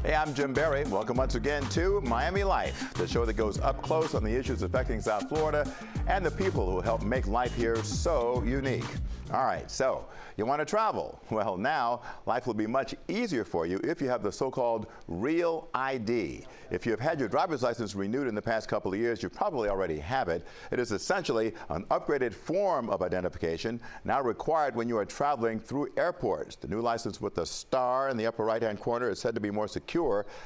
Hey, I'm Jim Berry. Welcome once again to Miami Life, the show that goes up close on the issues affecting South Florida and the people who help make life here so unique. All right, so you want to travel? Well, now life will be much easier for you if you have the so-called Real ID. If you have had your driver's license renewed in the past couple of years, you probably already have it. It is essentially an upgraded form of identification now required when you are traveling through airports. The new license with the star in the upper right-hand corner is said to be more secure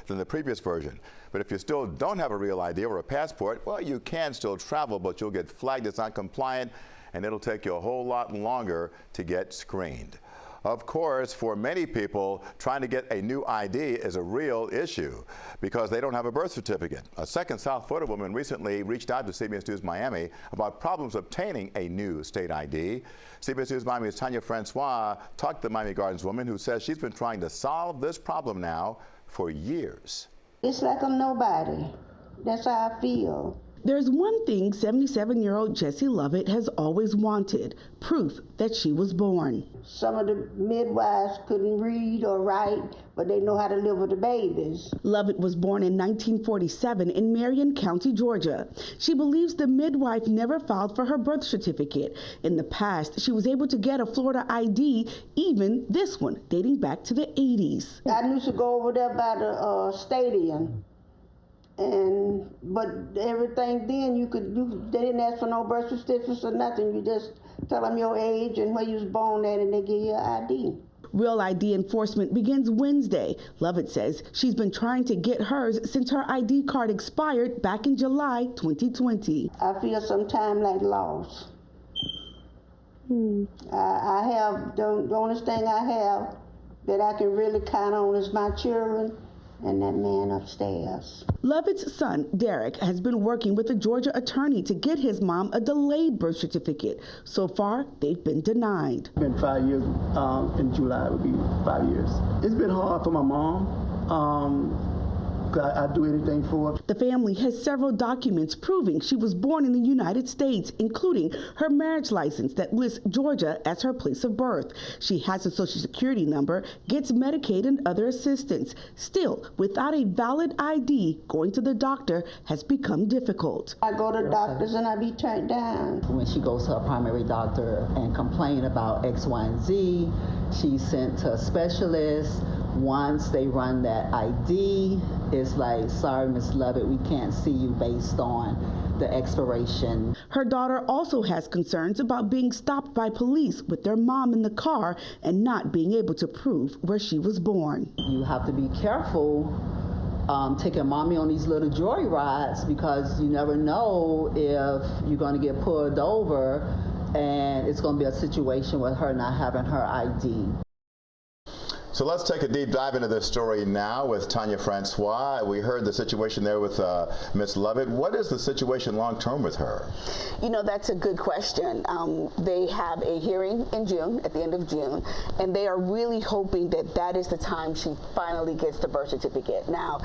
than the previous version. But if you still don't have a Real ID or a passport, well, you can still travel, but you'll get flagged as not compliant, and it'll take you a whole lot longer to get screened. Of course, for many people, trying to get a new ID is a real issue because they don't have a birth certificate. A second South Florida woman recently reached out to CBS News Miami about problems obtaining a new state ID. CBS News Miami's Tania Francois talked to the Miami Gardens woman who says she's been trying to solve this problem now for years. It's like I'm nobody. That's how I feel. There's one thing 77-year-old Jessie Lovett has always wanted, proof that she was born. Some of the midwives couldn't read or write, but they know how to live with the babies. Lovett was born in 1947 in Marion County, Georgia. She believes the midwife never filed for her birth certificate. In the past, she was able to get a Florida ID, even this one, dating back to the 80s. I used to go over there by the stadium. But everything then they didn't ask for no birth certificates or nothing. You just tell them your age and where you was born at, and they give you an ID. Real ID enforcement begins Wednesday. Lovett says she's been trying to get hers since her ID card expired back in July 2020. I feel sometimes like loss. I have the only thing I have that I can really count on is my children and that man upstairs. Lovett's son, Derek, has been working with a Georgia attorney to get his mom a delayed birth certificate. So far, they've been denied. It's been 5 years. In July, it would be 5 years. It's been hard for my mom. I do anything for her. The family has several documents proving she was born in the United States, including her marriage license that lists Georgia as her place of birth. She has a Social Security number, gets Medicaid and other assistance. Still, without a valid ID, going to the doctor has become difficult. I go to doctors and I be turned down. When she goes to a primary doctor and complain about X, Y, and Z, she's sent to a specialist. Once they run that ID, it's like, sorry, Miss Lovett, we can't see you based on the expiration. Her daughter also has concerns about being stopped by police with their mom in the car and not being able to prove where she was born. You have to be careful taking mommy on these little joy rides because you never know if you're going to get pulled over and it's going to be a situation with her not having her ID. So let's take a deep dive into this story now with Tania Francois. We heard the situation there with Miss Lovett. What is the situation long term with her? You know, that's a good question. They have a hearing in June, at the end of June, and they are really hoping that that is the time she finally gets the birth certificate. Now,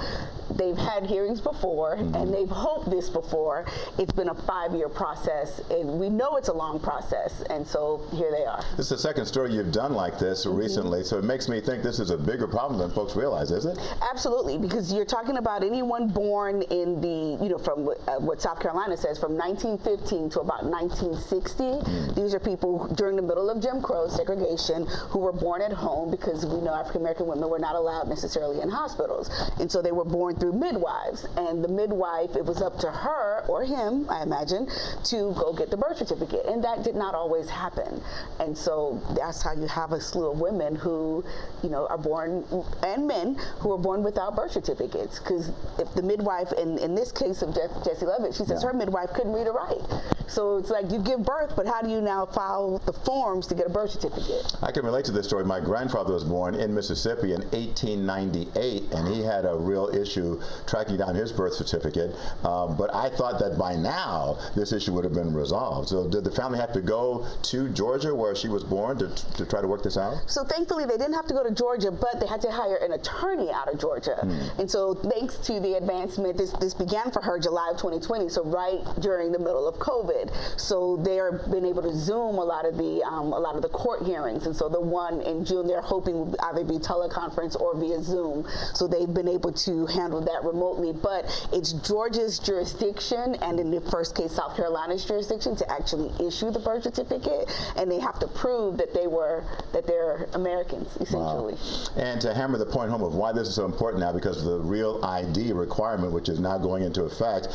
they've had hearings before, and they've hoped this before. It's been a 5-year process, and we know it's a long process, and so here they are. This is the second story you've done like this recently, so it makes me think this is a bigger problem than folks realize, is it? Absolutely, because you're talking about anyone born in the, you know, from what South Carolina says, from 1915 to about 1960. These are people during the middle of Jim Crow segregation who were born at home because we know African American women were not allowed necessarily in hospitals. And so they were born through midwives. And the midwife, it was up to her or him, I imagine, to go get the birth certificate. And that did not always happen. And so that's how you have a slew of women who, you know, are born, and men who are born without birth certificates. Because if the midwife, in this case of Jessie Lovett, she says her midwife couldn't read or write. So it's like you give birth, but how do you now file the forms to get a birth certificate? I can relate to this story. My grandfather was born in Mississippi in 1898, and he had a real issue tracking down his birth certificate. But I thought that by now this issue would have been resolved. So did the family have to go to Georgia, where she was born, to try to work this out? So thankfully they didn't have to go to Georgia, but they had to hire an attorney out of Georgia. And so thanks to the advancement, this began for her July of 2020, so right during the middle of COVID. could. So they're been able to Zoom a lot of the court hearings, and so the one in June they're hoping will either be teleconference or via Zoom. So they've been able to handle that remotely, but it's Georgia's jurisdiction, and in the first case, South Carolina's jurisdiction, to actually issue the birth certificate, and they have to prove that they're Americans, essentially. Wow. And to hammer the point home of why this is so important now, because of the real ID requirement, which is now going into effect,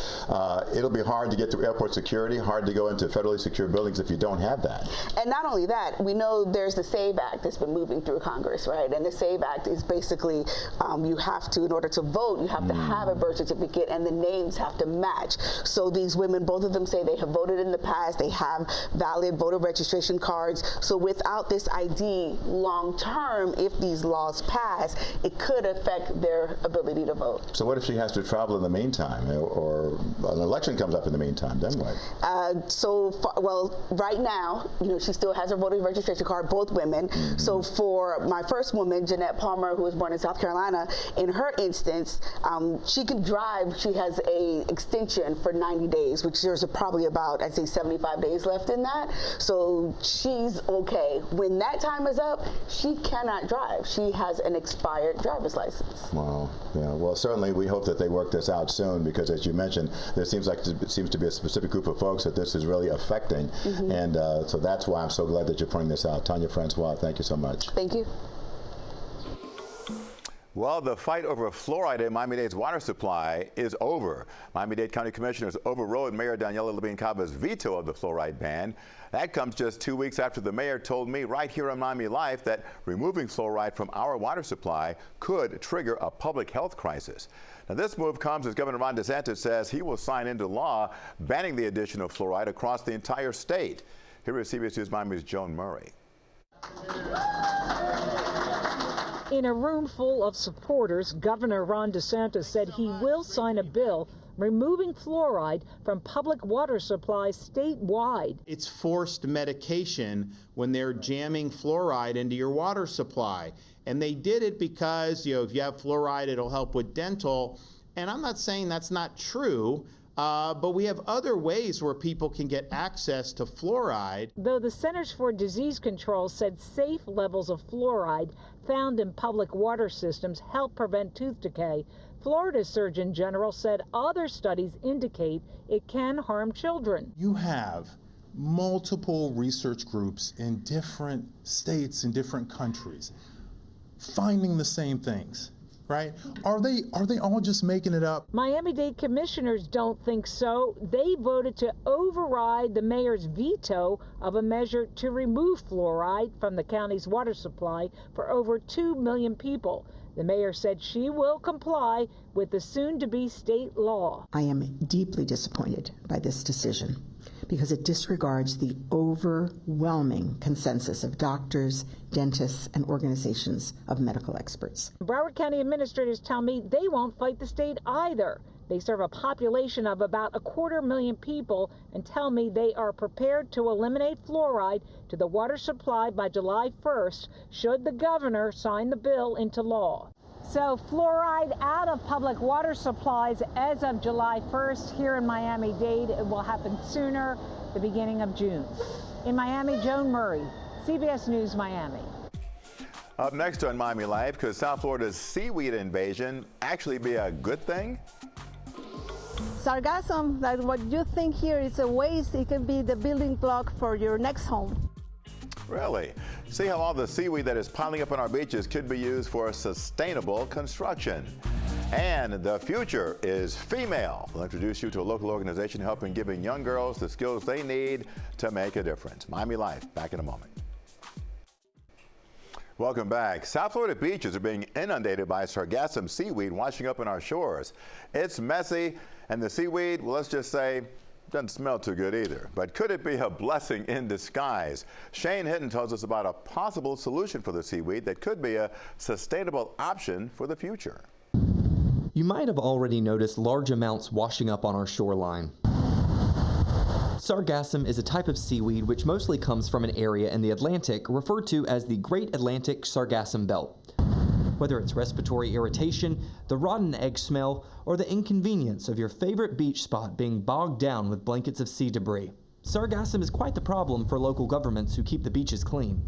it'll be hard to get through airport security, hard to go into federally secure buildings if you don't have that. And not only that, we know there's the SAVE Act that's been moving through Congress, right? And the SAVE Act is basically you have to, in order to vote, you have to have a birth certificate, and the names have to match. So these women, both of them say they have voted in the past, they have valid voter registration cards. So without this ID, long term, if these laws pass, it could affect their ability to vote. So what if she has to travel in the meantime, or an election comes up in the meantime? Then what? Well, right now, she still has her voter registration card, both women. So for my first woman, Jeanette Palmer, who was born in South Carolina, in her instance, she can drive. She has a extension for 90 days, which there's probably about, I'd say, 75 days left in that. So she's okay. When that time is up, she cannot drive. She has an expired driver's license. Wow. Yeah. Well, certainly we hope that they work this out soon, because as you mentioned, there seems to be a specific group of folks that this is really affecting. And so that's why I'm so glad that you're pointing this out. Tania, Francois, thank you so much. Thank you. Well, the fight over fluoride in Miami-Dade's water supply is over. Miami-Dade County Commissioners overrode Mayor Daniela Levine-Caba's veto of the fluoride ban. That comes just 2 weeks after the mayor told me right here on Miami Life that removing fluoride from our water supply could trigger a public health crisis. Now, this move comes as Governor Ron DeSantis says he will sign into law banning the addition of fluoride across the entire state. Here is CBS News Miami's Joan Murray. In a room full of supporters, Governor Ron DeSantis said he will sign a bill removing fluoride from public water supplies statewide. It's forced medication when they're jamming fluoride into your water supply. And they did it because, if you have fluoride, it'll help with dental. And I'm not saying that's not true. But we have other ways where people can get access to fluoride. Though the Centers for Disease Control said safe levels of fluoride found in public water systems help prevent tooth decay, Florida's Surgeon General said other studies indicate it can harm children. You have multiple research groups in different states and different countries finding the same things. Right? Are they all just making it up? Miami-Dade commissioners don't think so. They voted to override the mayor's veto of a measure to remove fluoride from the county's water supply for over 2 million people. The mayor said she will comply with the soon-to-be state law. I am deeply disappointed by this decision because it disregards the overwhelming consensus of doctors, dentists, and organizations of medical experts. Broward County administrators tell me they won't fight the state either. They serve a population of about 250,000 people and tell me they are prepared to eliminate fluoride to the water supply by July 1st, should the governor sign the bill into law. So fluoride out of public water supplies as of July 1st here in Miami-Dade. It will happen sooner, the beginning of June. In Miami, Joan Murray, CBS News, Miami. Up next on Miami Life, could South Florida's seaweed invasion actually be a good thing? Sargassum, like what you think here is a waste, it can be the building block for your next home. Really? See how all the seaweed that is piling up on our beaches could be used for sustainable construction. And the future is female. We'll introduce you to a local organization helping giving young girls the skills they need to make a difference. Miami Life, back in a moment. Welcome back. South Florida beaches are being inundated by sargassum seaweed washing up on our shores. It's messy, and the seaweed, well, let's just say, doesn't smell too good either. But could it be a blessing in disguise? Shane Hinton tells us about a possible solution for the seaweed that could be a sustainable option for the future. You might have already noticed large amounts washing up on our shoreline. Sargassum is a type of seaweed which mostly comes from an area in the Atlantic referred to as the Great Atlantic Sargassum Belt. Whether it's respiratory irritation, the rotten egg smell, or the inconvenience of your favorite beach spot being bogged down with blankets of sea debris, sargassum is quite the problem for local governments who keep the beaches clean.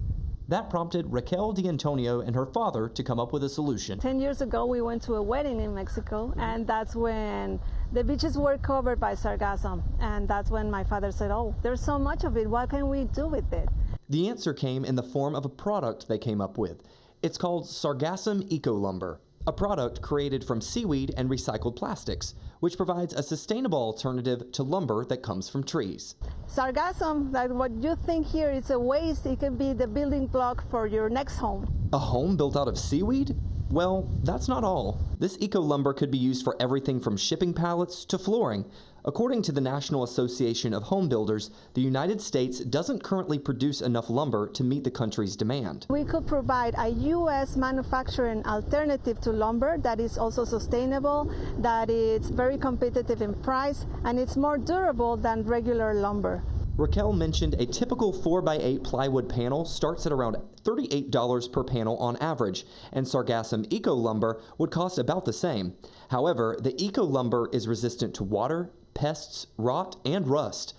That prompted Raquel D'Antonio and her father to come up with a solution. 10 years ago, we went to a wedding in Mexico, and that's when the beaches were covered by sargassum. And that's when my father said, oh, there's so much of it, what can we do with it? The answer came in the form of a product they came up with. It's called sargassum eco-lumber, a product created from seaweed and recycled plastics, which provides a sustainable alternative to lumber that comes from trees. Sargassum, like what you think here, it's a waste. It can be the building block for your next home. A home built out of seaweed? Well, that's not all. This eco-lumber could be used for everything from shipping pallets to flooring. According to the National Association of Home Builders, the United States doesn't currently produce enough lumber to meet the country's demand. We could provide a U.S. manufacturing alternative to lumber that is also sustainable, that is very competitive in price, and it's more durable than regular lumber. Raquel mentioned a typical 4x8 plywood panel starts at around $38 per panel on average, and sargassum eco-lumber would cost about the same. However, the eco-lumber is resistant to water, pests, rot, and rust.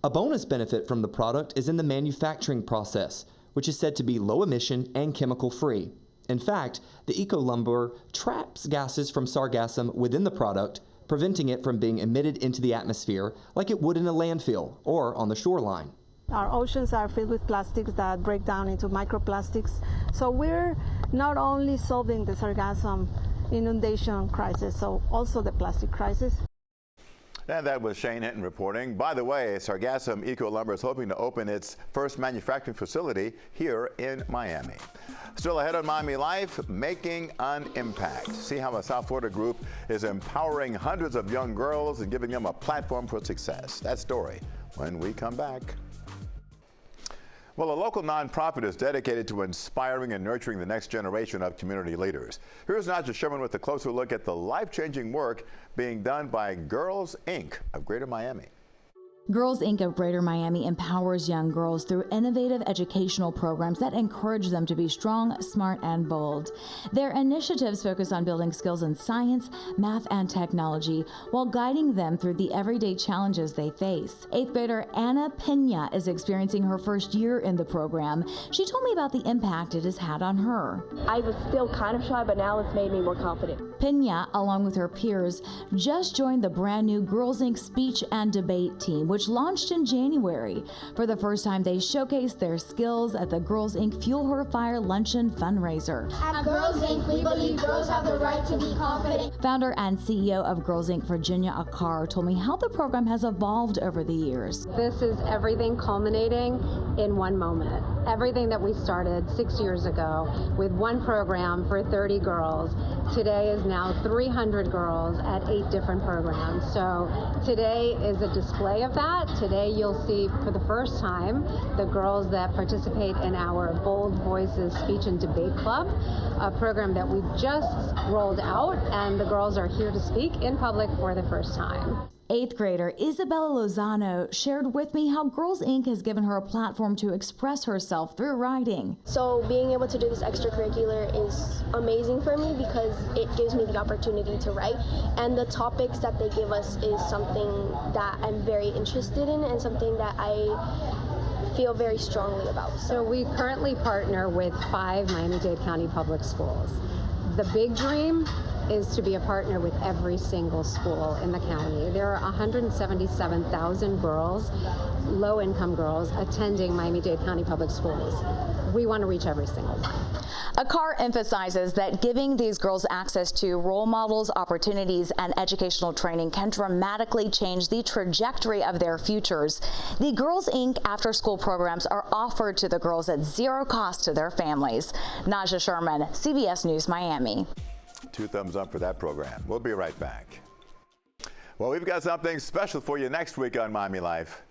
A bonus benefit from the product is in the manufacturing process, which is said to be low emission and chemical free. In fact, the eco-lumber traps gases from sargassum within the product, preventing it from being emitted into the atmosphere like it would in a landfill or on the shoreline. Our oceans are filled with plastics that break down into microplastics. So we're not only solving the sargassum inundation crisis, so also the plastic crisis. And that was Shane Hinton reporting. By the way, Sargassum Eco-Lumber is hoping to open its first manufacturing facility here in Miami. Still ahead on Miami Life, making an impact. See how a South Florida group is empowering hundreds of young girls and giving them a platform for success. That story when we come back. Well, a local nonprofit is dedicated to inspiring and nurturing the next generation of community leaders. Here's Nadja Sherman with a closer look at the life-changing work being done by Girls, Inc. of Greater Miami. Girls, Inc. of Greater Miami empowers young girls through innovative educational programs that encourage them to be strong, smart, and bold. Their initiatives focus on building skills in science, math, and technology while guiding them through the everyday challenges they face. 8th grader Ana Pena is experiencing her first year in the program. She told me about the impact it has had on her. I was still kind of shy, but now it's made me more confident. Pena, along with her peers, just joined the brand new Girls, Inc. speech and debate team, which launched in January. For the first time, they showcased their skills at the Girls, Inc. Fuel Her Fire Luncheon fundraiser. At Girls, Inc., we believe girls have the right to be confident. Founder and CEO of Girls, Inc., Virginia Akar, told me how the program has evolved over the years. This is everything culminating in one moment. Everything that we started 6 years ago with one program for 30 girls, today is now 300 girls at 8 different programs. So today is a display of that. Today you'll see for the first time the girls that participate in our Bold Voices Speech and Debate Club, a program that we just rolled out, and the girls are here to speak in public for the first time. 8th grader Isabella Lozano shared with me how Girls, Inc. has given her a platform to express herself through writing. So being able to do this extracurricular is amazing for me because it gives me the opportunity to write, and the topics that they give us is something that I'm very interested in and something that I feel very strongly about. So we currently partner with 5 Miami-Dade County Public Schools. The big dream is to be a partner with every single school in the county. There are 177,000 girls, low-income girls, attending Miami-Dade County Public Schools. We want to reach every single one. Akar emphasizes that giving these girls access to role models, opportunities, and educational training can dramatically change the trajectory of their futures. The Girls, Inc. after-school programs are offered to the girls at zero cost to their families. Nadja Sherman, CBS News, Miami. 2 thumbs up for that program. We'll be right back. Well, we've got something special for you next week on Miami Life.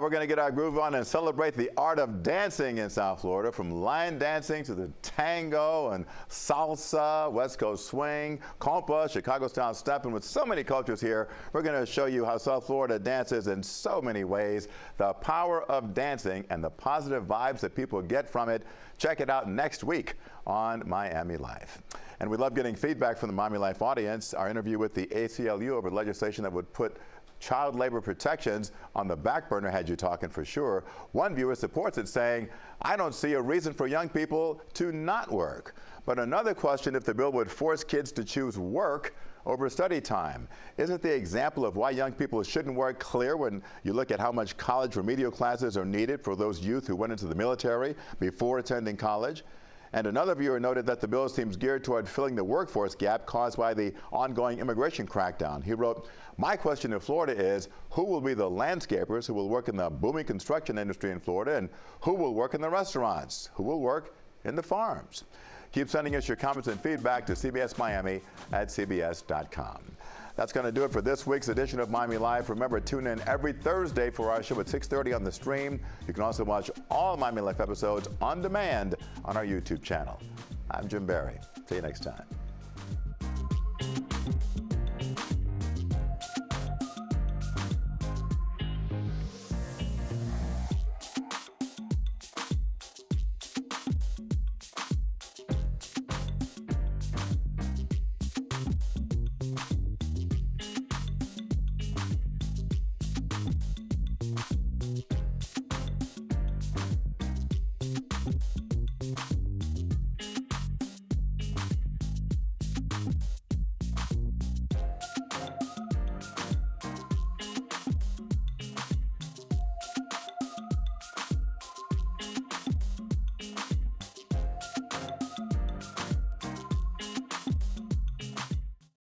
Now we're going to get our groove on and celebrate the art of dancing in South Florida, from line dancing to the tango and salsa, West Coast swing, compa, Chicago-style step, and with so many cultures here, we're going to show you how South Florida dances in so many ways, the power of dancing and the positive vibes that people get from it. Check it out next week on Miami Life. And we love getting feedback from the Miami Life audience. Our interview with the ACLU over legislation that would put child labor protections on the back burner had you talking for sure. One viewer supports it, saying, I don't see a reason for young people to not work. But another questioned if the bill would force kids to choose work over study time. Isn't the example of why young people shouldn't work clear when you look at how much college remedial classes are needed for those youth who went into the military before attending college? And another viewer noted that the bill seems geared toward filling the workforce gap caused by the ongoing immigration crackdown. He wrote, my question in Florida is, who will be the landscapers who will work in the booming construction industry in Florida, and who will work in the restaurants? Who will work in the farms? Keep sending us your comments and feedback to cbsmiami@cbs.com. That's going to do it for this week's edition of Miami Live. Remember, tune in every Thursday for our show at 6:30 on the stream. You can also watch all Miami Life episodes on demand on our YouTube channel. I'm Jim Barry. See you next time.